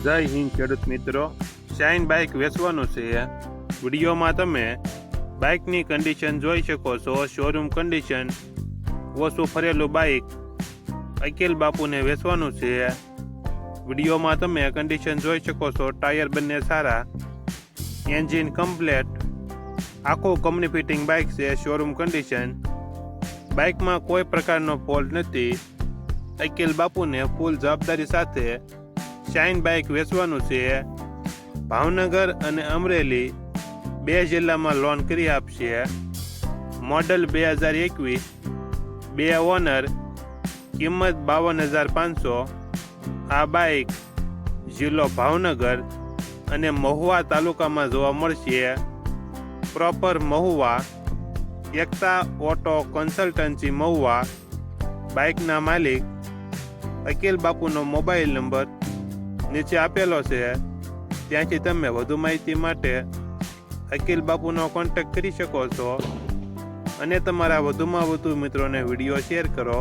જય હિન્દ ખેડૂત મિત્રો, શાઇન બાઇક વેચવાનું છે। વિડીયોમાં તમે બાઇકની કન્ડિશન જોઈ શકો છો। શોરૂમ કન્ડિશન, ઓછું ફરેલું બાઇક અકીલ બાપુને વેચવાનું છે। વિડીયોમાં તમે કન્ડિશન જોઈ શકો છો। ટાયર બંને સારા, એન્જિન કમ્પ્લેટ, આખું કંપની ફિટિંગ બાઇક છે। શોરૂમ કન્ડિશન, બાઇકમાં કોઈ પ્રકારનો ફોલ્ટ નથી। અકીલ બાપુને ફૂલ જવાબદારી સાથે શાઇન બાઇક વેચવાનું છે। ભાવનગર અને અમરેલી 2 જિલ્લામાં લોન કરી આપશે। મોડલ 2021, 2 ઓનર, કિંમત 52,500। આ બાઇક જિલ્લો ભાવનગર અને મહુવા તાલુકામાં જોવા મળશે। પ્રોપર મહુવા, એકતા ઓટો કન્સલ્ટન્સી મહુવા। બાઇકના માલિક અકીલ બાપુનો મોબાઈલ નંબર નીચે આપેલો છે, ત્યાંથી તમે વધુ માહિતી માટે અકીલ બાપુનો કોન્ટેક્ટ કરી શકો છો અને તમારા વધુમાં વધુ મિત્રોને વિડીયો શેર કરો।